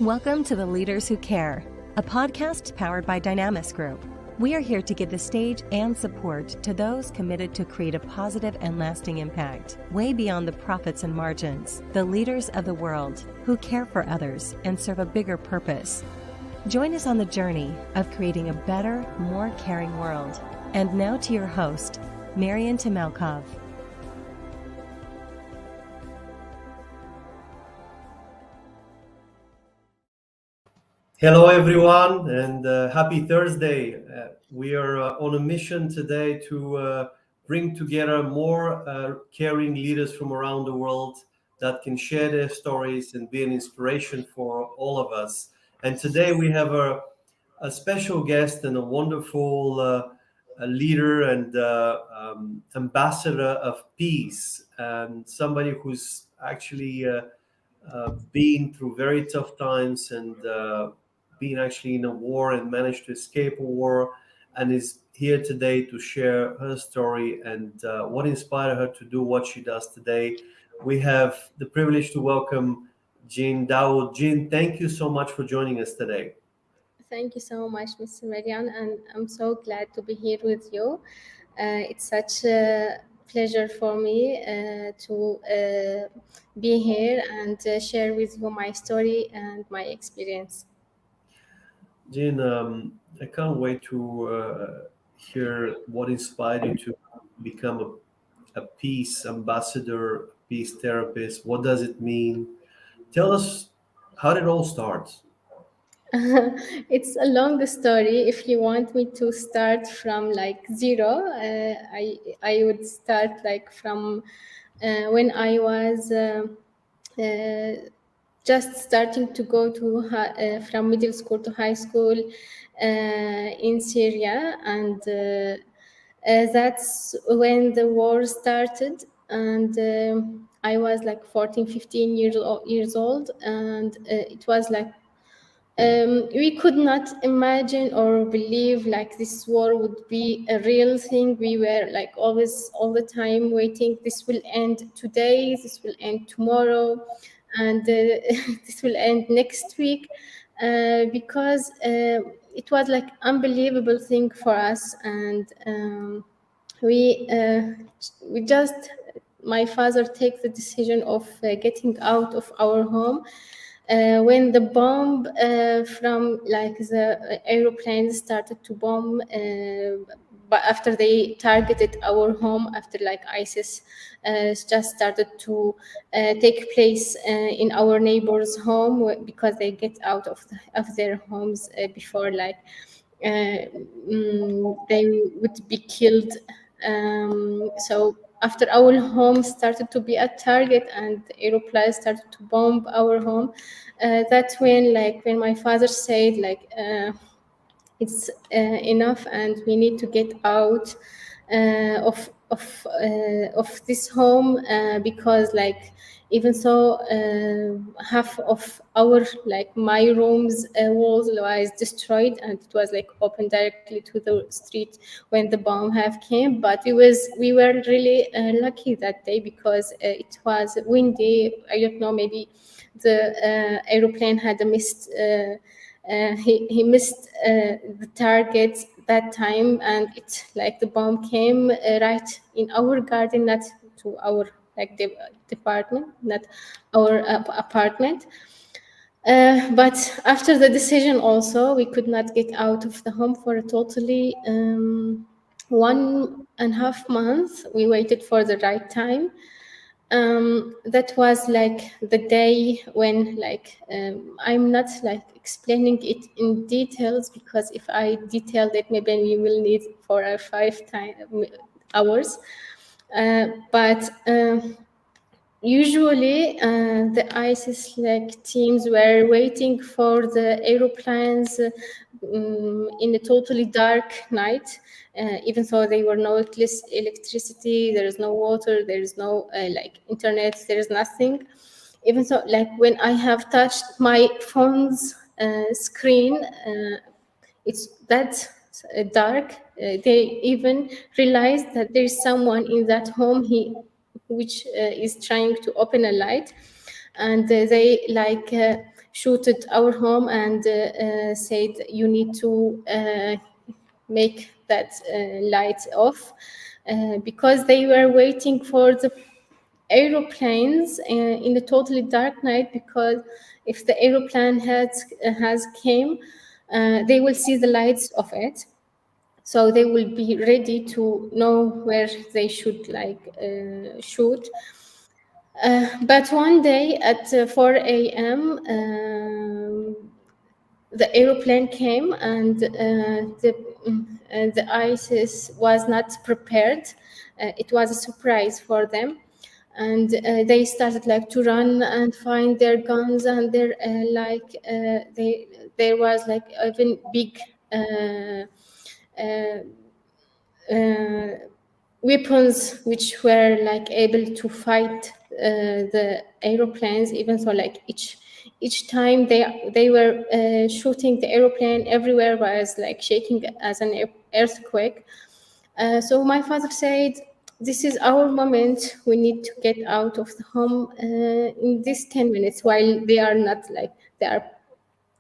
Welcome to The Leaders Who Care, a podcast powered by Dynamis Group. We are here to give the stage and support to those committed to create a positive and lasting impact, way beyond the profits and margins, the leaders of the world who care for others and serve a bigger purpose. Join us on the journey of creating a better, more caring world. And now to your host, Marian Temelkov. Hello, everyone, and happy Thursday. We are on a mission today to bring together more caring leaders from around the world that can share their stories and be an inspiration for all of us. And today we have a special guest and a wonderful a leader and ambassador of peace, and somebody who's actually been through very tough times and been actually in a war and managed to escape a war, and is here today to share her story and what inspired her to do what she does today. We have the privilege to welcome Jin Dawod. Jin, thank you so much for joining us today. Thank you so much, Mr. Marian, and I'm so glad to be here with you. It's such a pleasure for me to be here and share with you my story and my experience. Jin, I can't wait to hear what inspired you to become a peace ambassador, peace therapist. What does it mean? Tell us, how did it all start? It's a long story. If you want me to start from like zero, I would start like from when I was just starting to go to from middle school to high school in Syria, and that's when the war started, and I was like 14, 15 years old, and it was like we could not imagine or believe like this war would be a real thing. We were like always, all the time waiting, this will end today, this will end tomorrow, and this will end next week, because it was like unbelievable thing for us. And we just, my father take the decision of getting out of our home when the bomb from like the aeroplanes started to bomb, but after they targeted our home, after like ISIS just started to take place in our neighbor's home, because they get out of their homes before like they would be killed. So after our home started to be a target and aeroplanes started to bomb our home, that's when my father said like it's enough and we need to get out of this home, because like even so half of our like my room's walls was destroyed, and it was like open directly to the street when the bomb have came. But we were really lucky that day, because it was windy. I don't know, maybe the aeroplane had missed he missed the target that time, and it like the bomb came right in our garden, not to our like department, not our apartment. But after the decision also, we could not get out of the home for a totally 1.5 months. We waited for the right time. That was like the day when like I'm not like explaining it in details, because if I detail it, maybe we will need 4 or 5 hours. But usually the ISIS like teams were waiting for the aeroplanes in a totally dark night, even though there were no electricity, there is no water, there is no like internet, there is nothing. Even so, like when I have touched my phone's screen, it's that dark. They even realized that there is someone in that home which is trying to open a light, and they like shooted our home and said, you need to make that light off, because they were waiting for the aeroplanes in the totally dark night, because if the aeroplane has came, they will see the lights of it, so they will be ready to know where they should shoot. But one day at 4 a.m. The aeroplane came, and the ISIS was not prepared. It was a surprise for them, and they started to run and find their guns, and their there was even big weapons which were able to fight the aeroplanes. Even so, each time they were shooting the aeroplane, everywhere was shaking as an earthquake. So my father said, this is our moment, we need to get out of the home in this 10 minutes, while they are not they are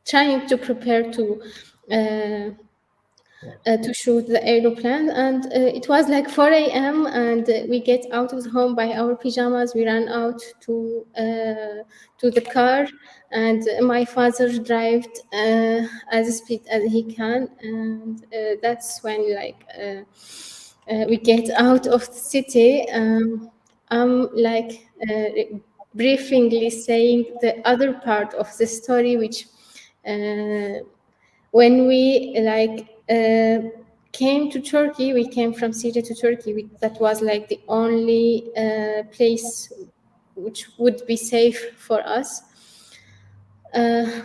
trying to prepare to shoot the aeroplane. And it was 4 a.m. and we get out of the home by our pajamas. We ran out to the car, and my father drove as speed as he can, and that's when we get out of the city. I'm briefly saying the other part of the story, which when we came to Turkey, we came from Syria to Turkey. That was the only place which would be safe for us.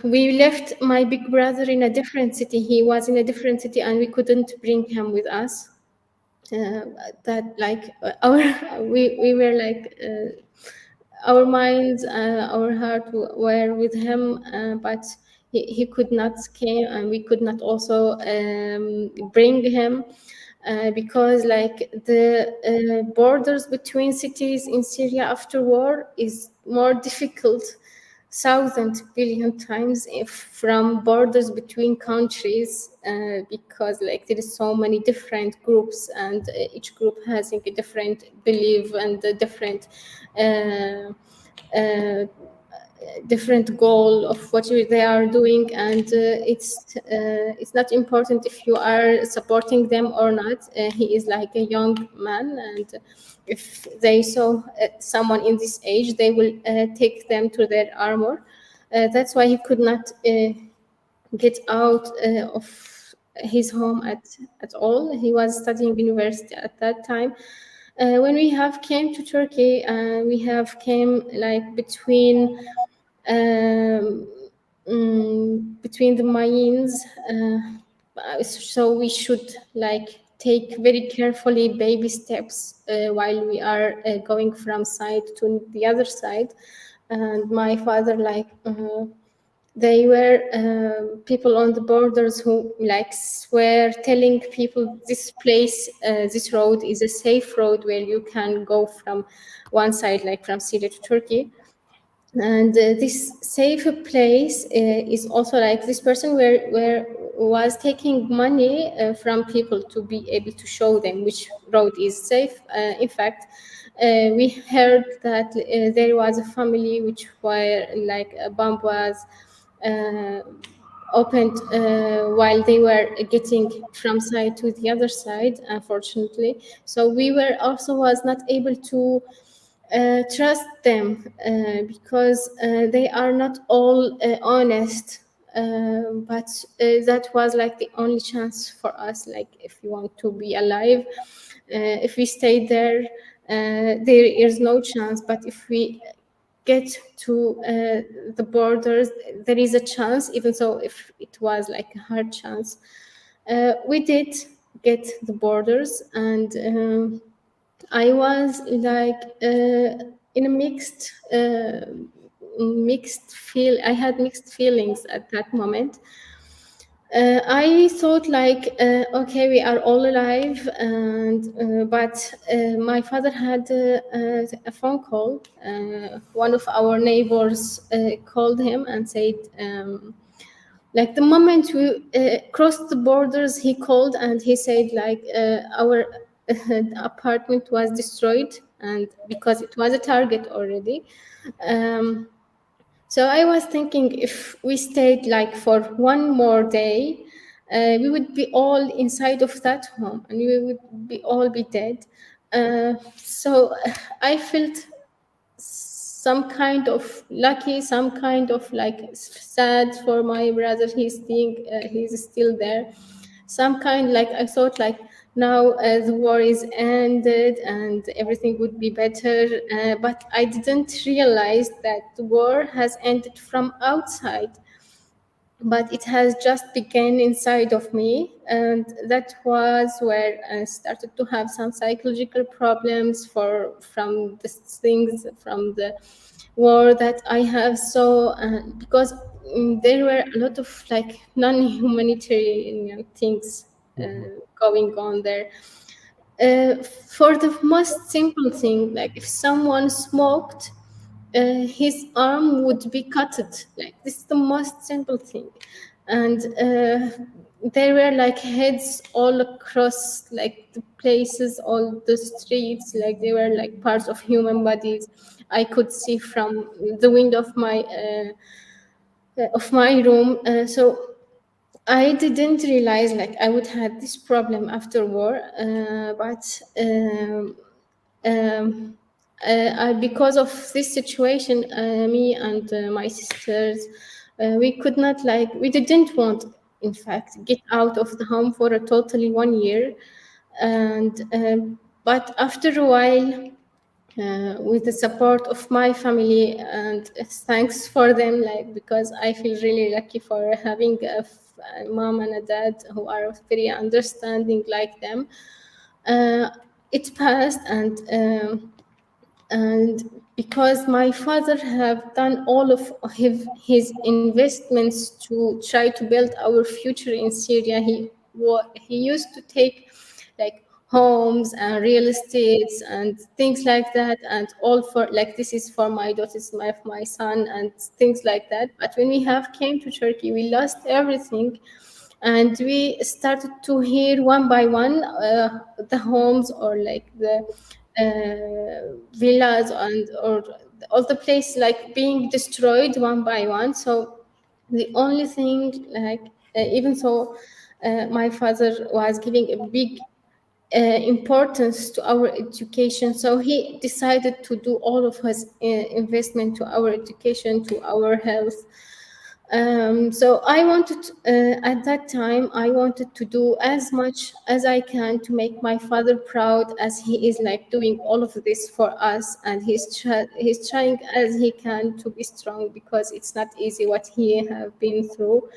We left my big brother in a different city. He was in a different city, and we couldn't bring him with us. We were our minds, our heart were with him, but he could not came, and we could not also bring him because the borders between cities in Syria after war is more difficult 1,000,000,000,000 times from borders between countries, because there is so many different groups, and each group has a different belief and a different different goal of what they are doing, and it's not important if you are supporting them or not. He is a young man, and if they saw someone in this age, they will take them to their armor. That's why he could not get out of his home at all. He was studying university at that time. When we have came to Turkey, we have came between the mines, so we should take very carefully baby steps while we are going from side to the other side. And my father they were people on the borders who were telling people this place, this road is a safe road where you can go from one side, from Syria to Turkey. And this safe place is also this person was taking money from people to be able to show them which road is safe. In fact, we heard that there was a family which were a bomb was opened while they were getting from side to the other side, unfortunately. So we were also was not able to trust them because they are not all honest, but that was the only chance for us. If we want to be alive, if we stay there, there is no chance. But if we get to the borders, there is a chance, even so if it was a hard chance. We did get the borders, and I was in a I had mixed feelings at that moment. I thought like, okay, we are all alive, and but my father had a phone call. One of our neighbors called him and said, like the moment we crossed the borders, he called and he said like our apartment was destroyed, and because it was a target already. Um, so I was thinking if we stayed like for one more day, we would be all inside of that home and we would be all be dead. So I felt some kind of lucky, some kind of like sad for my brother. He's still there. Some kind like I thought like now the war is ended and everything would be better. But I didn't realize that the war has ended from outside, but it has just begun inside of me, and that was where I started to have some psychological problems from the things from the war that I have. So because there were a lot of like non-humanitarian things going on there. For the most simple thing, like if someone smoked, his arm would be cutted. Like this is the most simple thing, and there were like heads all across like the places, all the streets. Like they were like parts of human bodies. I could see from the window of my room. So I didn't realize like I would have this problem after war, but um, because of this situation, me and my sisters, we didn't want, in fact, get out of the home for a totally 1 year, and but after a while, with the support of my family, and thanks for them, like because I feel really lucky for having a mom and a dad who are very understanding like them. uh, it passed, and because my father have done all of his investments to try to build our future in Syria, he used to take like homes and real estates and things like that, and all for like this is for my daughters, my son, and things like that. But when we have came to Turkey, we lost everything, and we started to hear one by one the homes or like the villas and or all the place like being destroyed one by one. So the only thing like even though my father was giving a big importance to our education, so he decided to do all of his investment to our education, to our health. So I wanted, at that time, I wanted to do as much as I can to make my father proud, as he is like doing all of this for us, and he's trying as he can to be strong, because it's not easy what he have been through.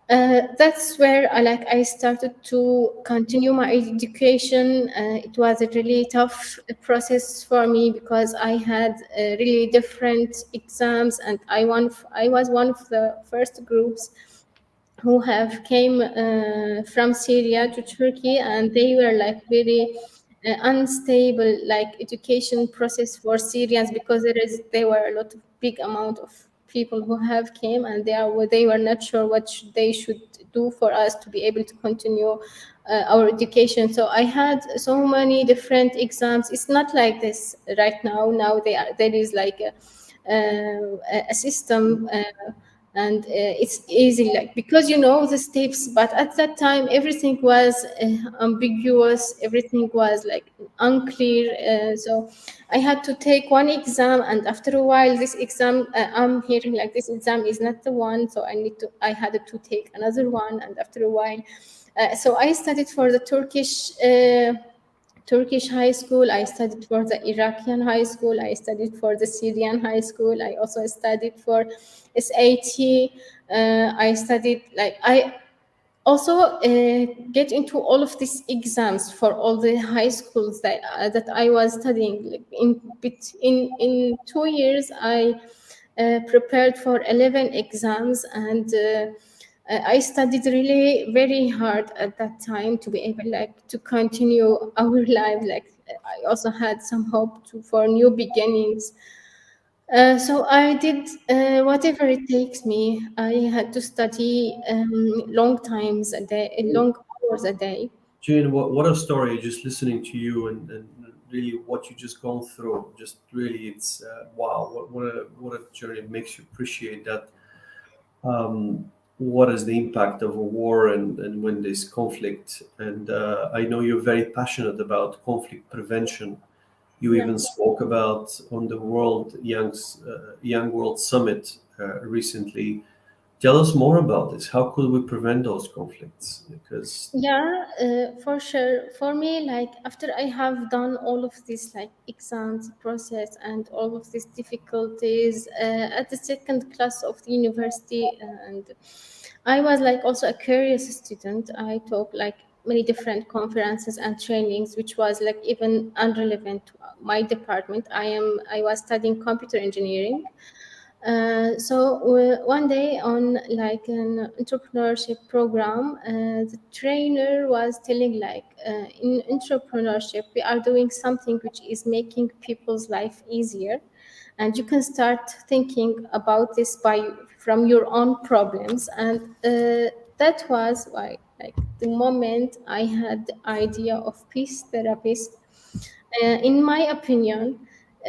That's where I started to continue my education. It was a really tough process for me because I had really different exams, and I was one of the first groups who have came from Syria to Turkey, and they were like very unstable like education process for Syrians, because there were a lot of big amount of people who have came, and they were not sure what they should do for us to be able to continue our education. So I had so many different exams. It's not like this right now. Now there is like a system. And it's easy like because you know the steps, but at that time everything was ambiguous, everything was like unclear. So I had to take one exam, and after a while this exam I'm hearing like this exam is not the one, so I had to take another one. And after a while so I studied for the Turkish high school, I studied for the Iraqi high school, I studied for the Syrian high school, I also studied for SAT. I studied like I also get into all of these exams for all the high schools that I was studying. Like in 2 years, I prepared for 11 exams, and I studied really very hard at that time to be able to continue our life. I also had some hope for new beginnings. So I did whatever it takes me. I had to study long times a day, long hours a day. Jane, what a story! Just listening to you and really what you just gone through. Just really, it's wow. What a journey! It makes you appreciate that. What is the impact of a war and when there's conflict? And I know you're very passionate about conflict prevention. You Yeah. even spoke about on the Young World Summit recently. Tell us more about this. How could we prevent those conflicts? Because Yeah, for sure. For me, after I have done all of this exams process and all of these difficulties at the second class of the university, and I was also a curious student. I took many different conferences and trainings, which was even irrelevant to my department. I was studying computer engineering. One day on an entrepreneurship program, the trainer was telling in entrepreneurship we are doing something which is making people's life easier, and you can start thinking about this from your own problems. And that was why the moment I had the idea of peace therapist. In my opinion,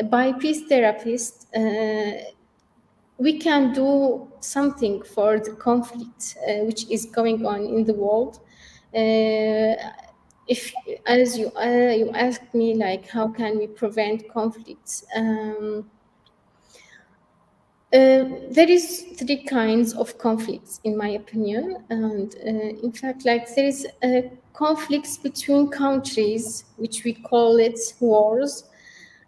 by peace therapist, we can do something for the conflict which is going on in the world. If, as you asked me, how can we prevent conflicts? There is three kinds of conflicts, in my opinion, and in fact, there is conflicts between countries, which we call it wars.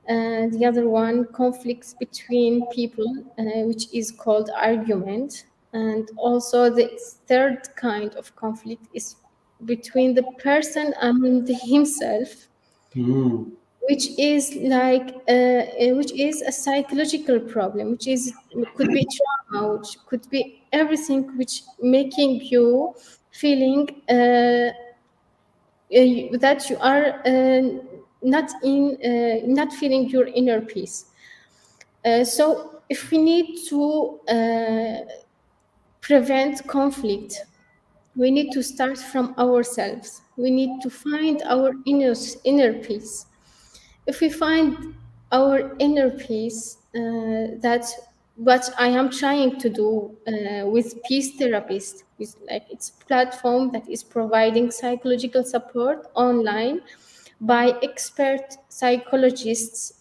The other one, conflicts between people, which is called argument. And also the third kind of conflict is between the person and himself, mm, which is a psychological problem, could be trauma, which could be everything which making you feeling that you are not feeling your inner peace. So if we need to prevent conflict, we need to start from ourselves. We need to find our inner peace. If we find our inner peace, that's what I am trying to do with Peace Therapist. It's it's a platform that is providing psychological support online by expert psychologists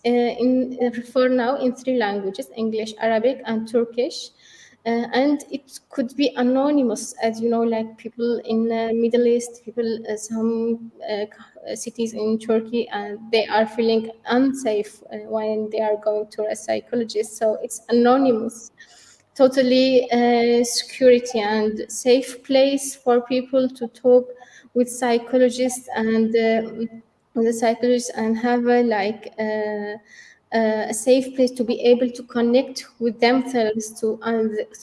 for now in three languages: English, Arabic, and Turkish. And it could be anonymous, as you know, people in Middle East, people, some cities in Turkey, and they are feeling unsafe when they are going to a psychologist. So it's anonymous, totally security and safe place for people to talk with psychologists and with the psychologist, and have a safe place to be able to connect with themselves,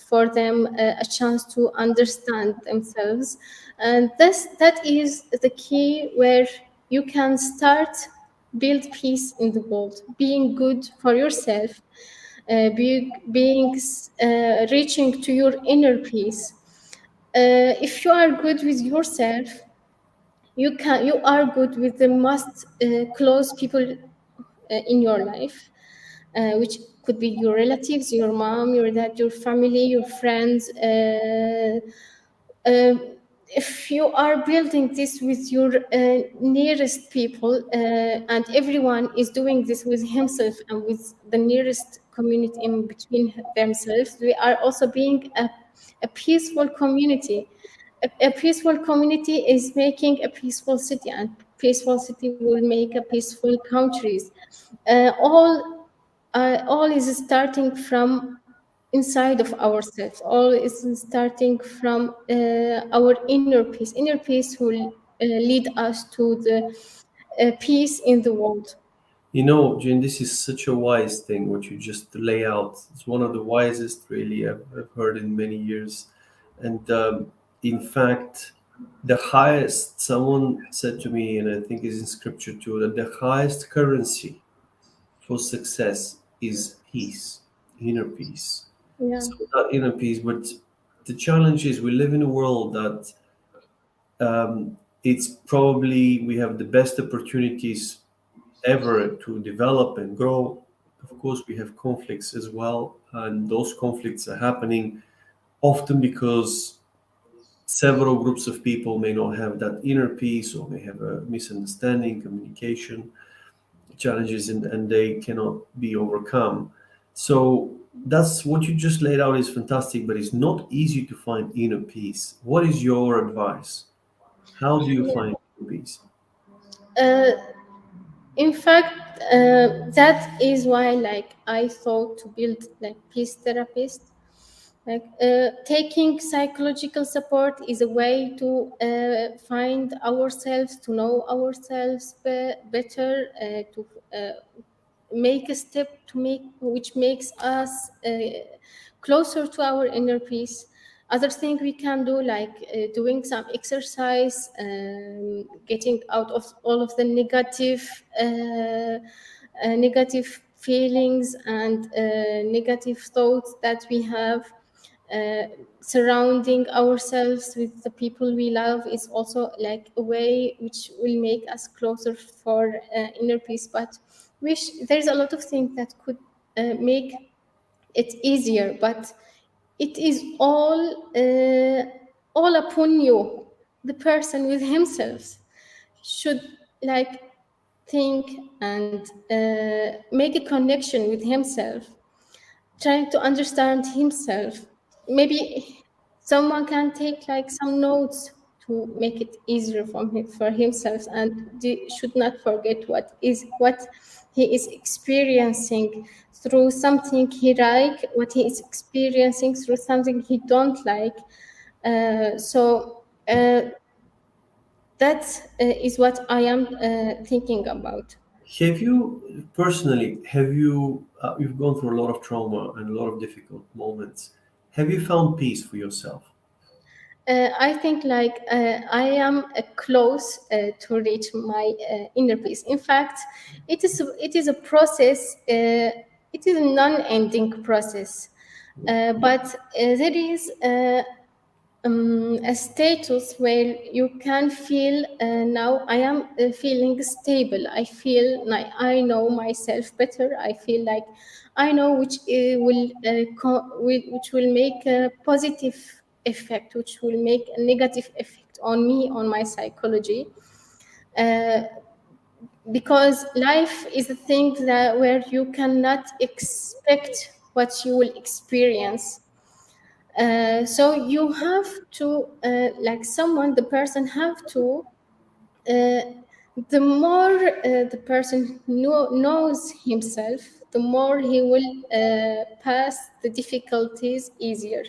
for them a chance to understand themselves. And that is the key where you can start build peace in the world, being good for yourself, reaching to your inner peace. If you are good with yourself, you are good with the most close people in your life, which could be your relatives, your mom, your dad, your family, your friends. Uh, if you are building this with your nearest people, and everyone is doing this with himself and with the nearest community in between themselves, we are also being a peaceful community. A peaceful community is making a peaceful city, and peaceful city will make a peaceful countries. All is starting from inside of ourselves. All is starting from our inner peace. Inner peace will lead us to the peace in the world. Jane, this is such a wise thing what you just lay out. It's one of the wisest, really, I've heard in many years. And in fact, the highest, someone said to me, and I think it's in scripture too, that the highest currency for success is peace, inner peace. Yeah. So that inner peace, but the challenge is we live in a world that it's probably we have the best opportunities ever to develop and grow. Of course, we have conflicts as well, and those conflicts are happening often because several groups of people may not have that inner peace or may have a misunderstanding, communication challenges, and they cannot be overcome. So that's what you just laid out is fantastic, but it's not easy to find inner peace. What is your advice? How do you find inner peace? Uh, in fact, that is why like I thought to build like peace therapist. Like taking psychological support is a way to find ourselves, to know ourselves better, to make a step to make which makes us closer to our inner peace. Other thing we can do like doing some exercise, getting out of all of the negative feelings and negative thoughts that we have. Surrounding ourselves with the people we love is also like a way which will make us closer for inner peace. But there's a lot of things that could make it easier, but it is all upon you. The person with himself should like think and make a connection with himself, trying to understand himself. Maybe someone can take like some notes to make it easier for himself, and should not forget what he is experiencing through something he like, what he is experiencing through something he don't like. That is what I am thinking about. Have you personally, you've gone through a lot of trauma and a lot of difficult moments. Have you found peace for yourself? I think like I am close to reach my inner peace. In fact, it is a process. It is a non-ending process, but there is a status where you can feel now I am feeling stable. I feel like I know myself better. I feel like I know which will make a positive effect, which will make a negative effect on me, on my psychology. Uh, because life is a thing that where you cannot expect what you will experience. So you have to like someone, the person have to uh, the more the person knows himself, the more he will pass the difficulties easier.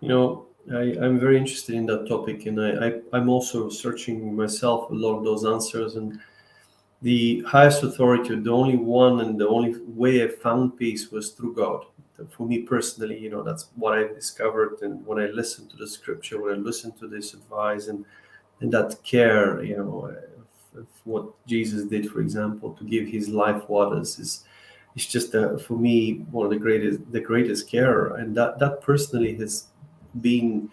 You know, I'm very interested in that topic, and I'm also searching myself a lot of those answers. And the highest authority, the only one and the only way I found peace was through God. For me personally, you know, that's what I discovered. And when I listened to the scripture, when I listened to this advice and that care, you know, of what Jesus did, for example, to give his life waters is it's just for me one of the greatest care, and that personally has been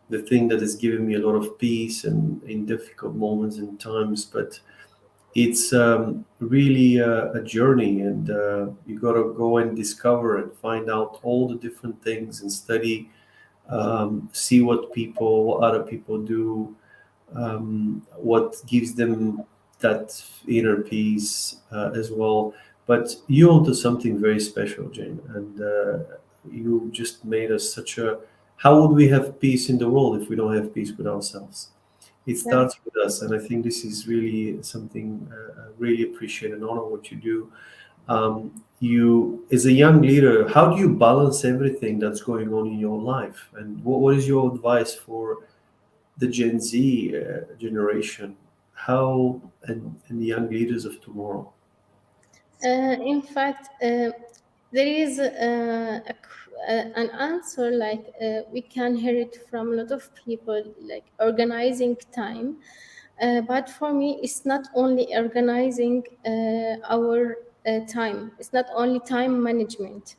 the thing that has given me a lot of peace and in difficult moments and times. But it's really a journey, and you got to go and discover and find out all the different things and study, see what other people do, what gives them that inner peace as well. But you onto something very special, Jane, and you just made us such a. How would we have peace in the world if we don't have peace with ourselves? It Yeah. starts with us, and I think this is really something I really appreciate and honor what you do. You, as a young leader, how do you balance everything that's going on in your life, and what is your advice for the Gen Z generation, how and the young leaders of tomorrow? In fact, there is an answer, like we can hear it from a lot of people, like organizing time. But for me, it's not only organizing our time. It's not only time management.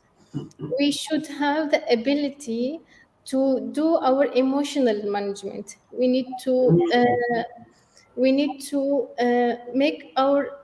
We should have the ability to do our emotional management. We need to make our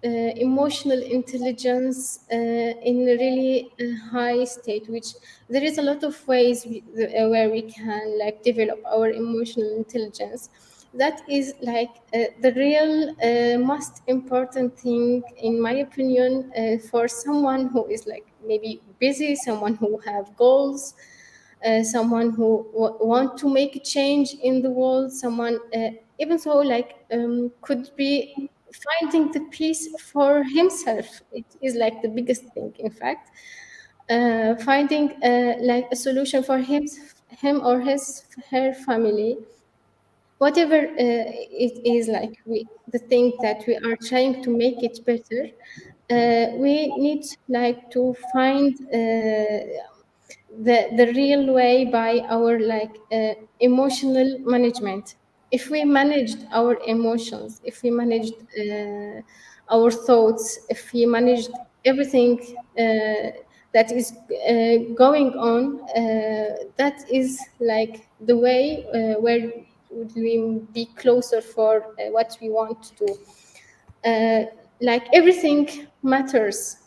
emotional intelligence in a really high state, which there is a lot of ways where we can like develop our emotional intelligence. That is like the real most important thing, in my opinion, for someone who is like maybe busy, someone who have goals, someone who want to make a change in the world, someone even so like could be finding the peace for himself. It is like the biggest thing, in fact. Finding like a solution for him or her family, whatever it is, like the thing that we are trying to make it better. We need like to find the real way by our like emotional management. If we managed our emotions, if we managed our thoughts, if we managed everything that is going on, that is like the way where would we be closer for what we want to do. Like everything matters.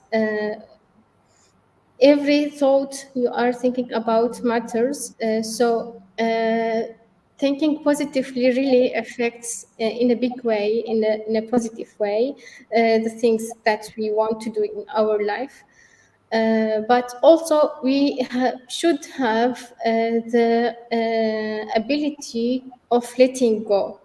Every thought you are thinking about matters. Thinking positively really affects in a big way, in a positive way, the things that we want to do in our life. But also we should have the ability of letting go.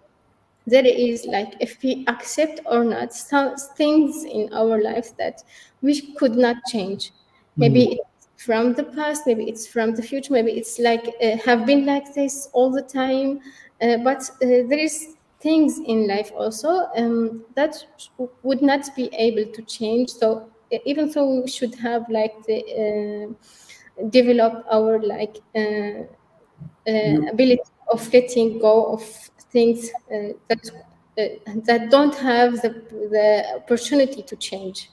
There is like, if we accept or not, some things in our lives that we could not change. Maybe it's from the past, maybe it's from the future, maybe it's like have been like this all the time. But there is things in life also that would not be able to change. So even so, we should have like the develop our like ability of letting go of things that don't have the opportunity to change.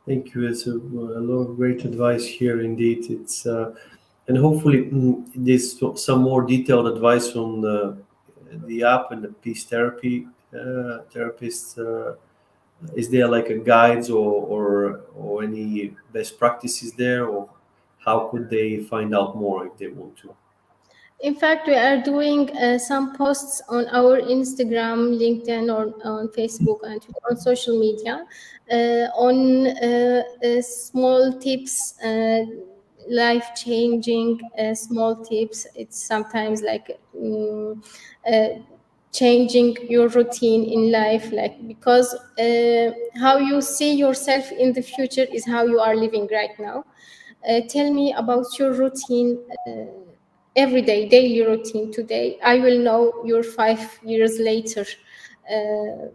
Thank you. It's a lot of great advice here. Indeed, it's and hopefully there's some more detailed advice on the app and the peace therapy therapist. Is there like a guides or any best practices there, or how could they find out more if they want to? In fact, we are doing some posts on our Instagram, LinkedIn, or on Facebook, and on social media on small tips, life-changing small tips. It's sometimes like changing your routine in life, like, because how you see yourself in the future is how you are living right now. Tell me about your routine, everyday daily routine today. I will know your 5 years later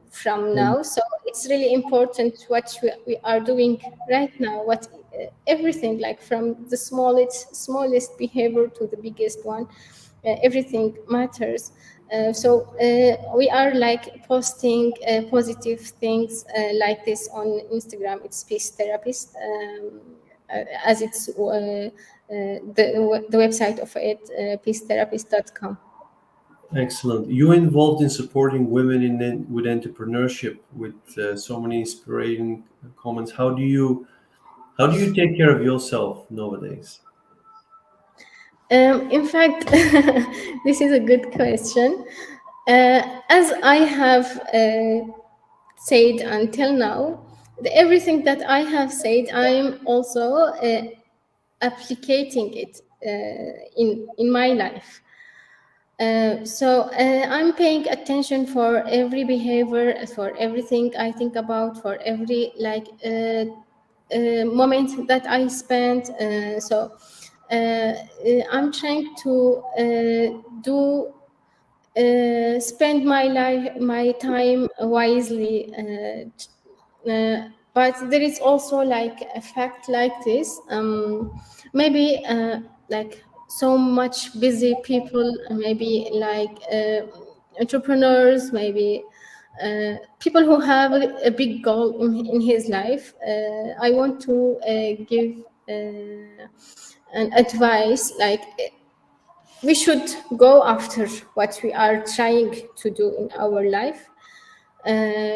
from now. So it's really important what we are doing right now, what everything, like from the smallest behavior to the biggest one, everything matters. We are like posting positive things like this on Instagram. It's Peace Therapist, as it's the website of it, peacetherapist.com. Excellent. You involved in supporting women with entrepreneurship with so many inspiring comments. How do you take care of yourself nowadays? In fact, this is a good question. As I have said until now, everything that I have said, I'm also applicating it in my life. I'm paying attention for every behavior, for everything I think about, for every like moment that I spent. I'm trying to spend my time wisely. but there is also like a fact like this. Maybe like so much busy people, maybe like entrepreneurs, maybe people who have a big goal in his life. I want to give an advice, like we should go after what we are trying to do in our life.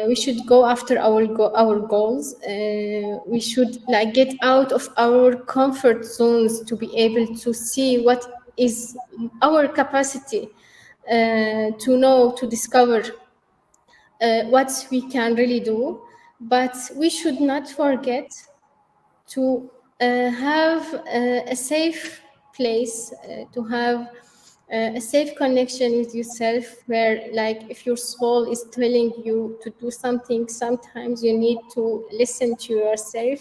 We should go after our goals. We should like get out of our comfort zones to be able to see what is our capacity, to know, to discover what we can really do. But we should not forget to have a safe place, to have a safe connection with yourself, where like if your soul is telling you to do something, sometimes you need to listen to yourself.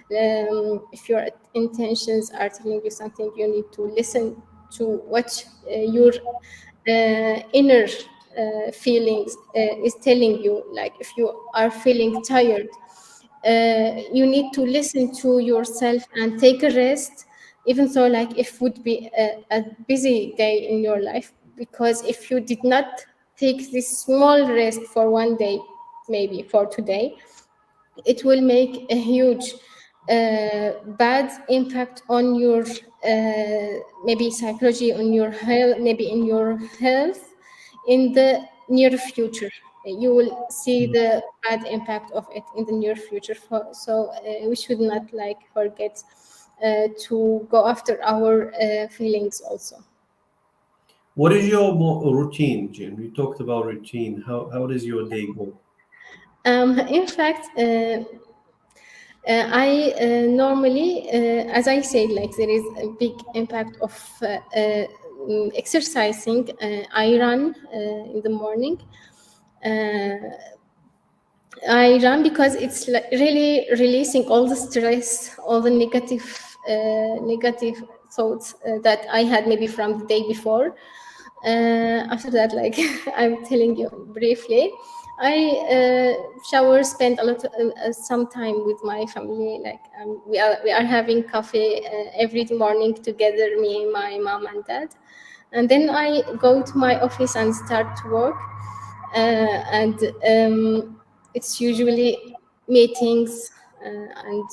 If your intentions are telling you something, you need to listen to what your inner feelings is telling you. Like if you are feeling tired, you need to listen to yourself and take a rest, even though like if would be a busy day in your life. Because if you did not take this small rest for one day, maybe for today, it will make a huge bad impact on your maybe psychology, on your health, maybe in your health in the near future. You will see the bad impact of it in the near future. So we should not like forget to go after our feelings also. What is your routine, Jim? You talked about routine. How does your day go? In fact, I normally, as I said, like there is a big impact of exercising. I run in the morning. I run because it's like really releasing all the stress, all the negative thoughts that I had maybe from the day before. After that, like I'm telling you briefly, I shower, spend a lot some time with my family. Like we are having coffee every morning together, me, my mom, and dad. And then I go to my office and start to work. And it's usually meetings, and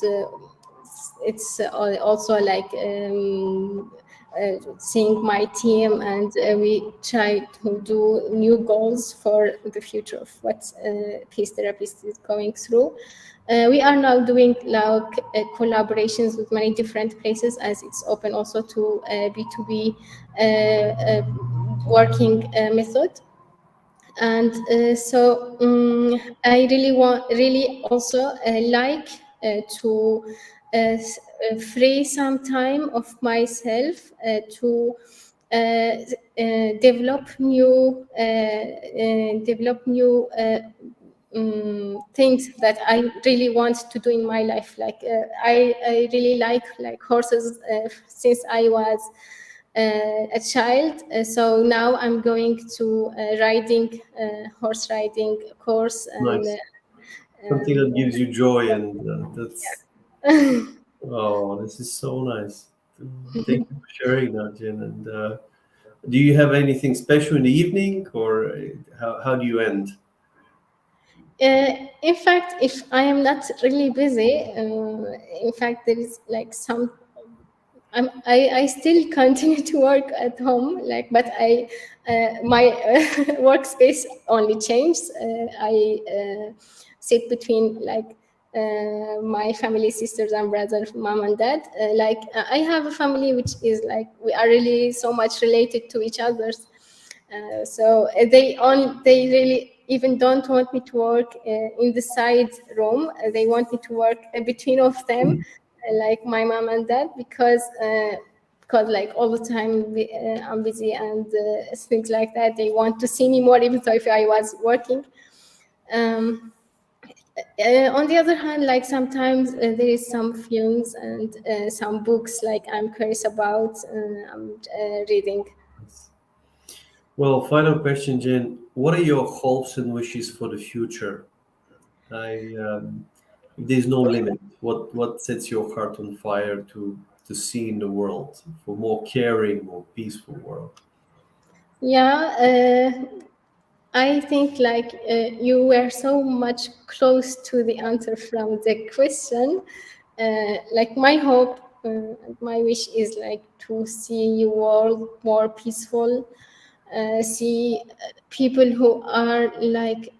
it's also like seeing my team, and we try to do new goals for the future of what peace therapist is going through. We are now doing like collaborations with many different places, as it's open also to B2B working method. And so I really also like to free some time of myself to develop new things that I really want to do in my life. Like I really like horses since I was a child. So now I'm going to horse riding course. And Nice. Something that gives you joy, and that's oh, this is so nice. Thank you for sharing that, Jen. And do you have anything special in the evening, or how do you end? In fact, if I am not really busy, in fact, there is like some. I still continue to work at home, like, but my workspace only changed. I sit between like my family, sisters and brothers, mom and dad. I have a family which is like we are really so much related to each other. So they really even don't want me to work in the side room. They want me to work between of them, like my mom and dad, because like all the time I'm busy and things like that. They want to see me more, even though if I was working. On the other hand, like sometimes there is some films and some books like I'm curious about. I'm reading. Well, final question, Jen. What are your hopes and wishes for the future? I if there's no limit, what sets your heart on fire to see in the world for more caring, more peaceful world? Yeah, I think like you were so much close to the answer from the question. Like my hope, my wish is like to see a world more peaceful, see people who are like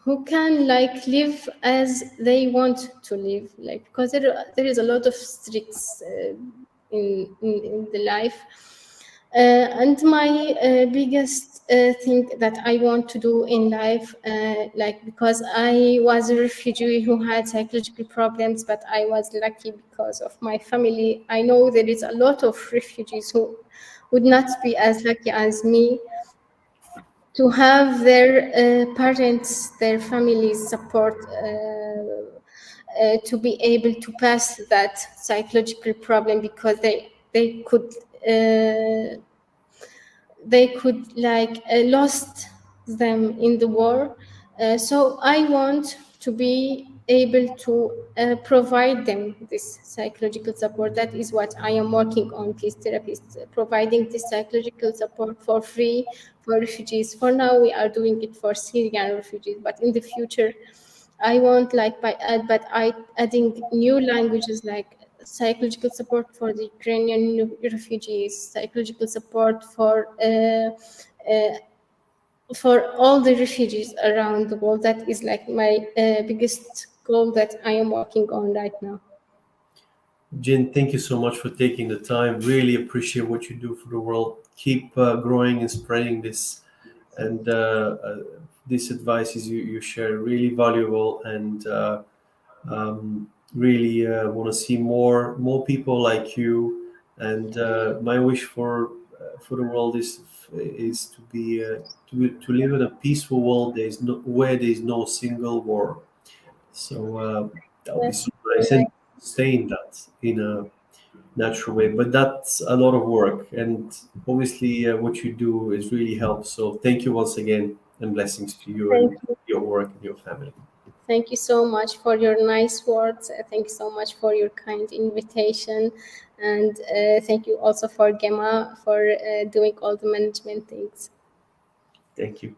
who can like live as they want to live, like because there is a lot of tricks in the life. And my biggest thing that I want to do in life, like because I was a refugee who had psychological problems, but I was lucky because of my family. I know there is a lot of refugees who would not be as lucky as me to have their parents, their families support to be able to pass that psychological problem, because they could like lost them in the war. So I want to be able to provide them this psychological support. That is what I am working on, peace therapists, providing this psychological support for free for refugees. For now, we are doing it for Syrian refugees, but in the future, I want like adding new languages like psychological support for the Ukrainian refugees, psychological support for all the refugees around the world. That is like my biggest goal that I am working on right now. Jin, thank you so much for taking the time. Really appreciate what you do for the world. Keep growing and spreading this. And this advice is you share really valuable, and really want to see more people like you. And my wish for the world is to be to live in a peaceful world. Where there is no single war. So that would be Yes. super nice, and sustain that in a natural way. But that's a lot of work, and obviously what you do is really helps. So thank you once again, and blessings to you Thank and you. your work and your family. Thank you so much for your nice words. Thank you so much for your kind invitation. And thank you also for Gemma for doing all the management things. Thank you.